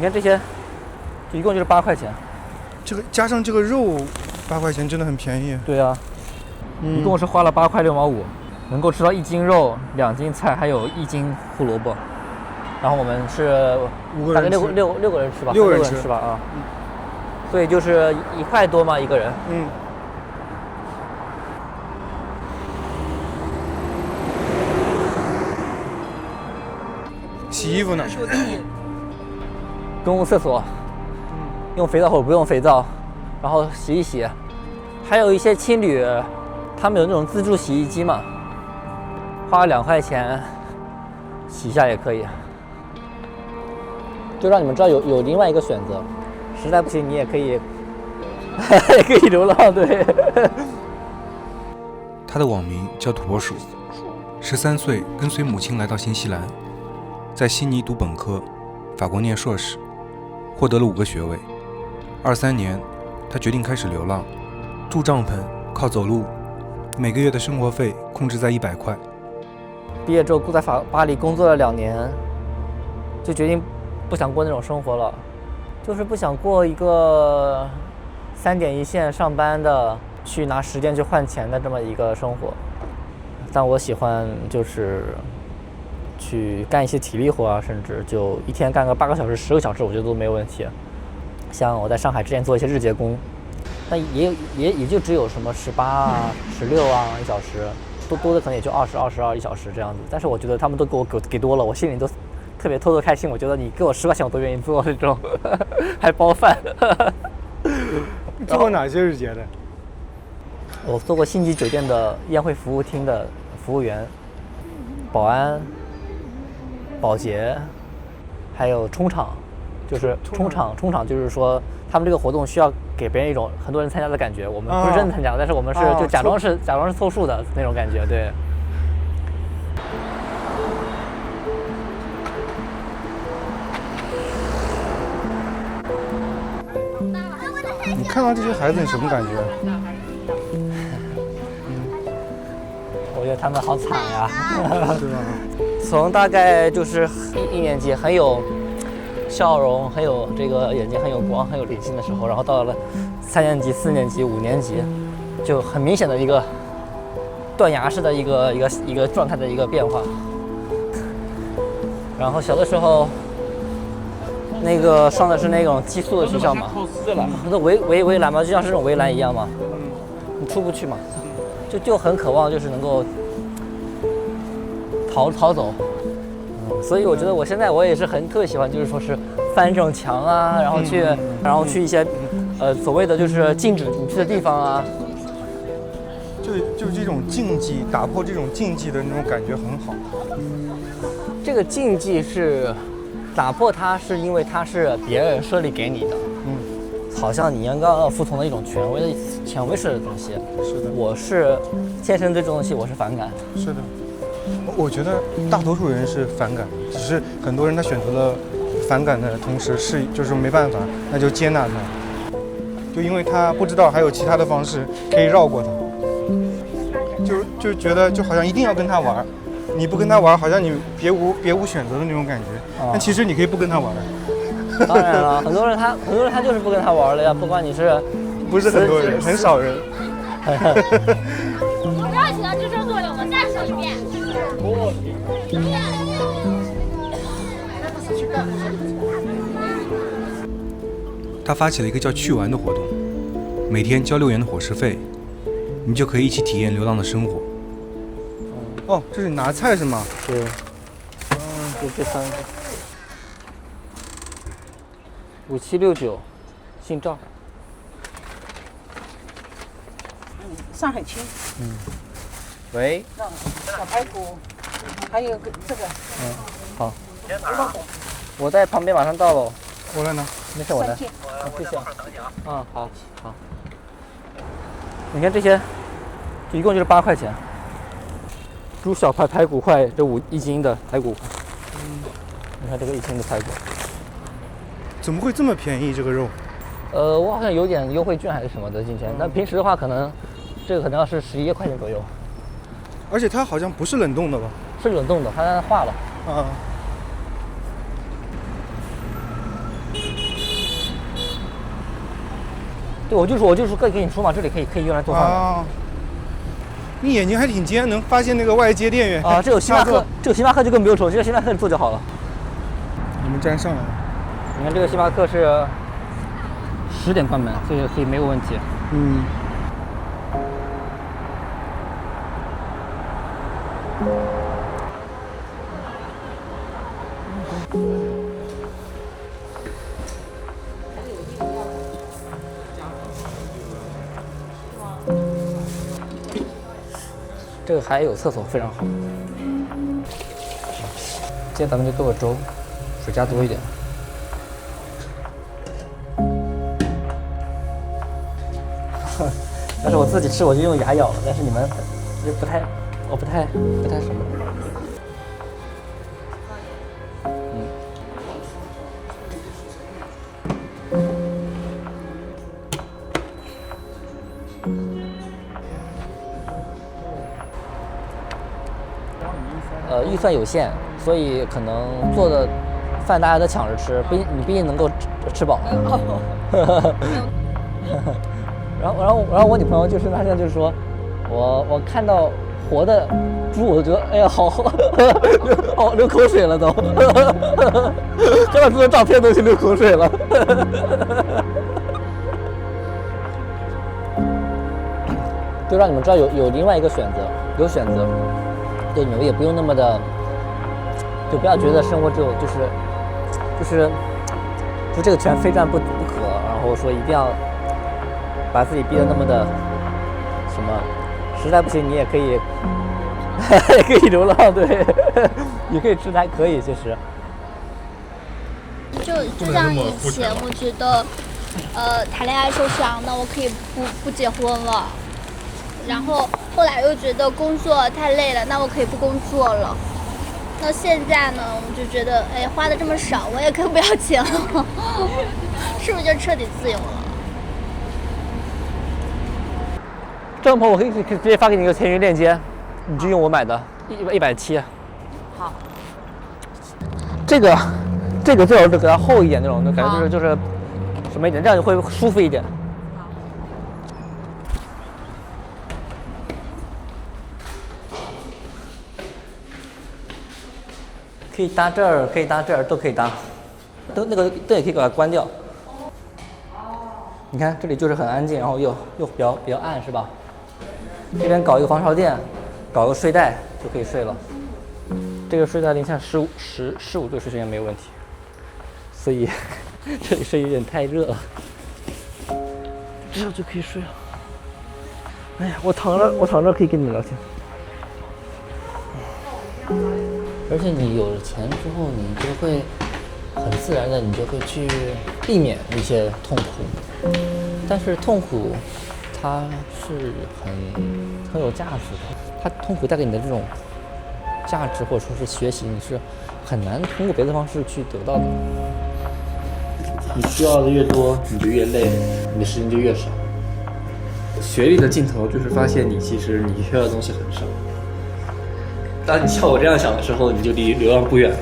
你看这些，就一共就是8块钱。这个加上这个肉，8块钱真的很便宜。对啊，一共是花了8块6毛5，能够吃到1斤肉、2斤菜，还有1斤胡萝卜。然后我们是大概六个人吃吧，6个人吃吧啊。所以就是1块多嘛一个人。洗衣服呢？公共厕所，用肥皂或者不用肥皂，然后洗一洗。还有一些青旅，他们有那种自助洗衣机嘛，花2块钱洗一下也可以。就让你们知道有另外一个选择，实在不行你也可以也可以流浪。对。他的网名叫土拨鼠，13岁跟随母亲来到新西兰，在悉尼读本科，法国念硕士，获得了5个学位。23年，他决定开始流浪，住帐篷，靠走路，每个月的生活费控制在100块。毕业之后在巴黎工作了2年，就决定不想过那种生活了，就是不想过一个3点一线上班的，去拿时间去换钱的这么一个生活。但我喜欢就是去干一些体力活啊，甚至就一天干个8个小时、10个小时，我觉得都没有问题。像我在上海之前做一些日结工，那也就只有什么18啊、16啊1小时，多的可能也就20、221小时这样子。但是我觉得他们都给多了，我心里都特别偷开心。我觉得你给我10块钱我都愿意做这种，还包饭。做过哪些日结的？我做过星级酒店的宴会服务厅的服务员、保安、保洁，还有冲场。就是冲场就是说他们这个活动需要给别人一种很多人参加的感觉。我们不是真的参加，但是我们是就假装是凑数的那种感觉。对。你看到这些孩子，你什么感觉？我觉得他们好惨呀。对吧？从大概就是一年级很有笑容，很有这个眼睛很有光，很有灵性的时候，然后到了3年级、4年级、5年级，就很明显的一个断崖式的一个状态的一个变化。然后小的时候，那个上的是那种寄宿的学校嘛，那围栏嘛，就像是这种围栏一样嘛，你出不去嘛，就很渴望就是能够逃走。所以我觉得我现在也是特别喜欢，就是说是翻这种墙啊，然后去一些所谓的就是禁止你去的地方啊。就这种禁忌，打破这种禁忌的那种感觉很好。这个禁忌是打破它，是因为它是别人设立给你的。好像你应该要服从的一种权威式的东西。是的。我是天生对这种东西我是反感。是的。我觉得大多数人是反感，只是很多人他选择了反感的同时就是没办法，那就接纳他，就因为他不知道还有其他的方式可以绕过他，就觉得就好像一定要跟他玩，你不跟他玩好像你别无选择的那种感觉，但其实你可以不跟他玩。当然了，很多人他就是不跟他玩了呀，不管你是不是很多人，很少人。不要骑到支撑座里，我们再说一遍。他发起了一个叫去玩的活动，每天交6元的伙食费，你就可以一起体验流浪的生活。哦，这是拿菜是吗？对。就这3个。5769，姓赵。上海青。喂。小排骨，还有这个。好。我在旁边，马上到了。我来拿。没事，我来。谢谢。好。你看这些，一共就是8块钱。猪小块、排骨块，这1斤的排骨。你看这个1斤的排骨。怎么会这么便宜这个肉？我好像有点优惠券还是什么的今天，但平时的话可能这个可能要是11块钱左右。而且它好像不是冷冻的吧？是冷冻的，它化了。对，我就是跟你说嘛，这里可以用来做饭的。啊，你眼睛还挺尖，能发现那个外接电源。啊，这有星巴克，这个星巴克就更不用说，直接星巴克做就好了。你们站上来了。你看这个星巴克是10点关门，所以可以没有问题。嗯。这个还有厕所，非常好。今天咱们就做个粥，水加多一点。但是我自己吃我就用牙咬了，但是你们就我不太什么。预算有限，所以可能做的饭大家都抢着吃，你不一定能够吃饱。然后我女朋友就是那天就是说，我看到活的猪，我就觉得哎呀好流口水了都，看到猪的照片都去流口水了。就让你们知道有另外一个选择，有选择。对，你们也不用那么的，就不要觉得生活只有就这个全非赚不可，然后说一定要把自己逼得那么的什么，实在不行你也可以也可以流浪，对，也可以吃的还可以，其实。就像以前我觉得，谈恋爱时候想，那我可以不结婚了。然后后来又觉得工作太累了，那我可以不工作了。那现在呢，我就觉得，哎，花的这么少，我也可以不要钱了，是不是就彻底自由了？帐篷我可以直接发给你一个闲鱼链接，你就用我买的170。好。这个最好是给它厚一点那种，感觉就是什么一点，这样就会舒服一点。可以搭这儿，可以搭这儿，都可以搭。那个灯也可以给它关掉。你看这里就是很安静，然后又比较暗，是吧？这边搞一个防潮垫，搞个睡袋就可以睡了。这个睡袋零下15度睡觉没有问题。所以这里睡有点太热了，这样就可以睡了。哎呀，我躺着可以跟你们聊天。而且你有了钱之后，你就会很自然的，你就会去避免一些痛苦。但是痛苦，它是很有价值的。它痛苦带给你的这种价值或者说是学习，你是很难通过别的方式去得到的。你需要的越多，你就越累，你的时间就越少。学历的尽头就是发现其实你需要的东西很少。当你像我这样想的时候，你就离流浪不远了。